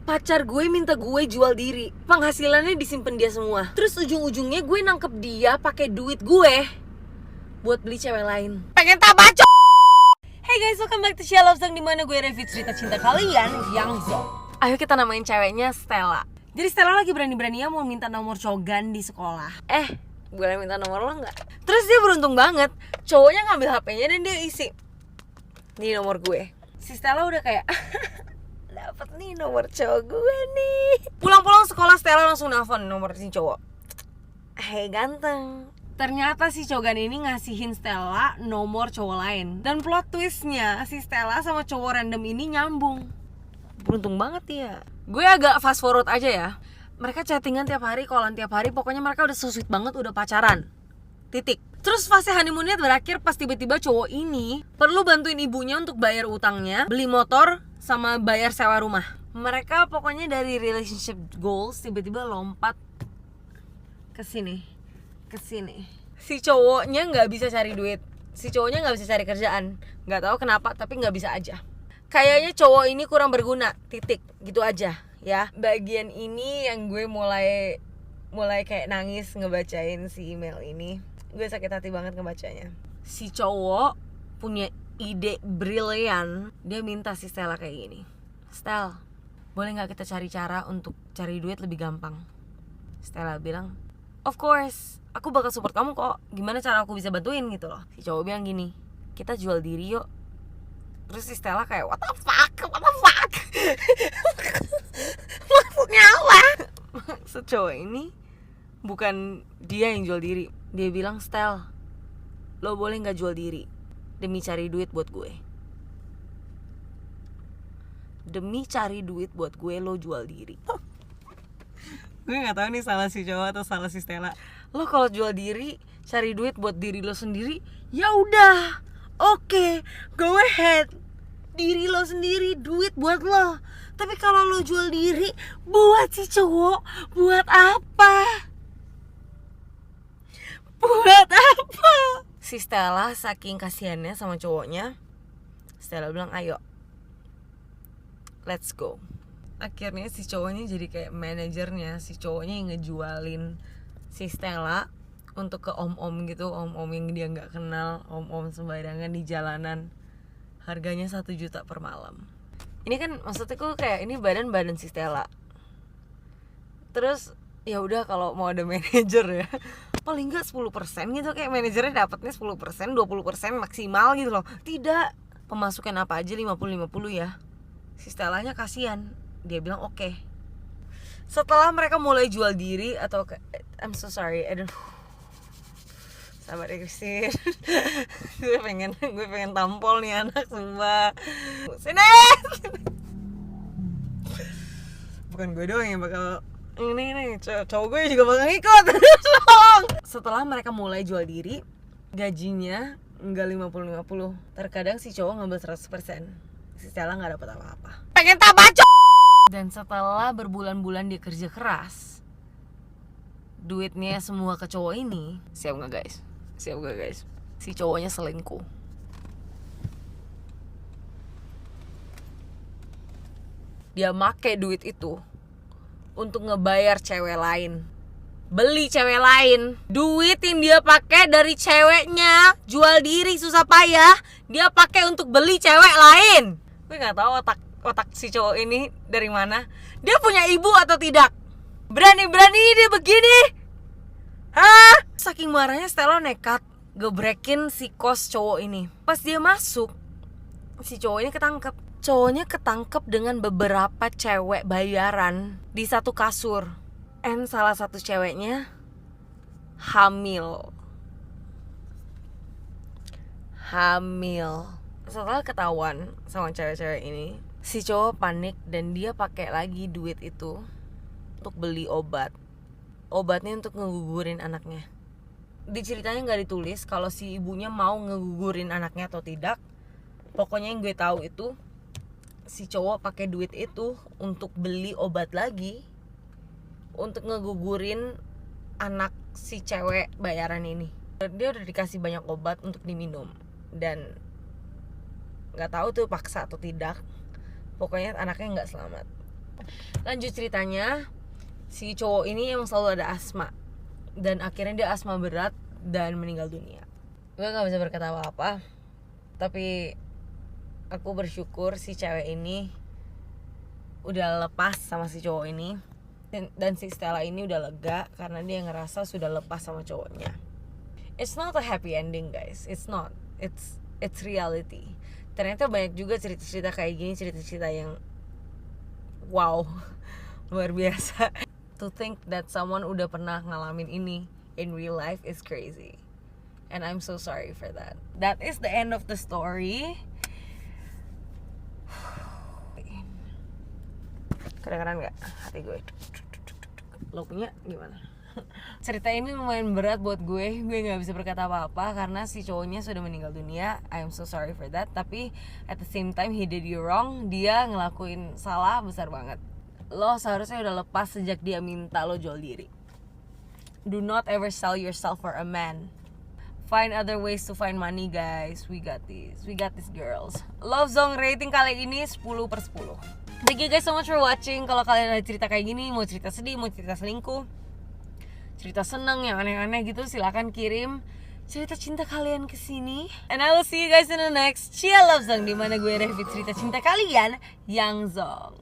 Pacar gue minta gue jual diri, penghasilannya disimpan dia semua. Terus ujung-ujungnya gue nangkep dia pakai duit gue buat beli cewek lain. Pengen tabaco. Hey guys, welcome back to Shia Love Song, dimana gue review cerita cinta kalian yang zo. Ayo kita namain ceweknya Stella. Jadi Stella lagi berani-beraninya mau minta nomor cogan di sekolah. Boleh minta nomor lo nggak? Terus dia beruntung banget, cowoknya ngambil HP-nya dan dia isi, "Ini nomor gue." Si Stella udah kayak dapat nih nomor cowok gue nih. Pulang-pulang sekolah Stella langsung nelfon nomor si cowok. "Hei ganteng." Ternyata si cogan ini ngasihin Stella nomor cowok lain. Dan plot twistnya, si Stella sama cowok random ini nyambung. Beruntung banget ya. Gue agak fast forward aja ya. Mereka chattingan tiap hari, callan tiap hari. Pokoknya mereka udah so sweet banget, udah pacaran. Titik. Terus fase honeymoonnya berakhir pas tiba-tiba cowok ini perlu bantuin ibunya untuk bayar utangnya, beli motor, sama bayar sewa rumah. Mereka pokoknya dari relationship goals tiba-tiba lompat ke sini. Si cowoknya nggak bisa cari duit, si cowoknya nggak bisa cari kerjaan, nggak tahu kenapa tapi nggak bisa aja. Kayaknya cowok ini kurang berguna, titik, gitu aja ya. Bagian ini yang gue mulai kayak nangis ngebacain si email ini. Gue sakit hati banget ngebacanya. Si cowok punya ide brilian. Dia minta si Stella kayak gini, "Stel, boleh gak kita cari cara untuk cari duit lebih gampang?" Stella bilang, "Of course, aku bakal support kamu kok. Gimana cara aku bisa bantuin?" gitu loh. Si cowok bilang gini, "Kita jual diri yuk." Terus si Stella kayak, what the fuck? Maksudnya apa? Maksud cowok ini bukan dia yang jual diri. Dia bilang, "Stel, lo boleh gak jual diri demi cari duit buat gue. Demi cari duit buat gue lo jual diri." Gue gak tahu nih salah si cowok atau salah si Stella. Lo kalau jual diri, cari duit buat diri lo sendiri, ya udah, oke, go ahead. Diri lo sendiri, duit buat lo. Tapi kalau lo jual diri buat si cowok, buat apa? Buat apa? Si Stella saking kasihannya sama cowoknya, Stella bilang, "Ayo, let's go." Akhirnya si cowoknya jadi kayak manajernya. Si cowoknya yang ngejualin si Stella untuk ke om-om gitu, om-om yang dia nggak kenal, om-om sembarangan di jalanan. Harganya 1 juta per malam. Ini kan maksudnya kok kayak ini badan si Stella. Terus ya udah kalau mau ada manajer ya, paling nggak 10% gitu, kayak manajernya dapatnya 10%, 20% maksimal gitu loh. Tidak, pemasukan apa aja 50-50 ya. Si Stellanya kasihan. Dia bilang oke. Setelah mereka mulai jual diri atau I'm so sorry, sabar ya Christine. gue pengen tampol nih anak, sumpah. Sini. Bukan gue doang yang bakal ini cowok gue juga bakal ngikut. Setelah mereka mulai jual diri, gajinya enggak 50-50. Terkadang si cowok ngambil 100%. Si Stella gak dapet apa-apa. Pengen tabaco. Dan setelah berbulan-bulan dia kerja keras, duitnya semua ke cowok ini. Siap gak guys? Si cowoknya selingkuh. Dia make duit itu untuk ngebayar cewek lain, beli cewek lain. Duit yang dia pakai dari ceweknya jual diri susah payah, dia pakai untuk beli cewek lain. Gue nggak tahu otak si cowok ini dari mana. Dia punya ibu atau tidak? Berani-berani dia begini. Saking marahnya Stella nekat gebrekin si kos cowok ini. Pas dia masuk, si cowok ini ketangkep. Cowoknya ketangkep dengan beberapa cewek bayaran di satu kasur. And salah satu ceweknya hamil. Setelah ketahuan sama cewek-cewek ini, si cowok panik dan dia pakai lagi duit itu untuk beli obat. Obatnya untuk ngegugurin anaknya. Di ceritanya nggak ditulis kalau si ibunya mau ngegugurin anaknya atau tidak. Pokoknya yang gue tahu itu si cowok pakai duit itu untuk beli obat lagi untuk ngegugurin anak si cewek bayaran ini. Dia udah dikasih banyak obat untuk diminum dan nggak tahu tuh paksa atau tidak. Pokoknya anaknya nggak selamat. Lanjut ceritanya, si cowok ini emang selalu ada asma. Dan akhirnya dia asma berat dan meninggal dunia. Gue gak bisa berkata apa-apa, tapi aku bersyukur si cewek ini udah lepas sama si cowok ini. Dan si Stella ini udah lega karena dia ngerasa sudah lepas sama cowoknya. It's not a happy ending guys, it's not. It's reality. Ternyata banyak juga cerita-cerita kayak gini, cerita-cerita yang wow, luar biasa. To think that someone udah pernah ngalamin ini in real life is crazy. And I'm so sorry for that. That is the end of the story. Kedengeran gak hati gue? Lo punya gimana? Cerita ini lumayan berat buat gue gak bisa berkata apa-apa karena si cowoknya sudah meninggal dunia. I am so sorry for that. Tapi at the same time he did you wrong. Dia ngelakuin salah besar banget. Lo seharusnya udah lepas sejak dia minta lo jual diri. Do not ever sell yourself for a man. Find other ways to find money guys. We got this girls. Love Song rating kali ini 10/10. Thank you guys so much for watching. Kalau kalian ada cerita kayak gini, mau cerita sedih, mau cerita selingkuh, cerita seneng yang aneh-aneh gitu, silakan kirim cerita cinta kalian ke sini. And I will see you guys in the next Chia Love Song, di mana gue review cerita cinta kalian yang Zong.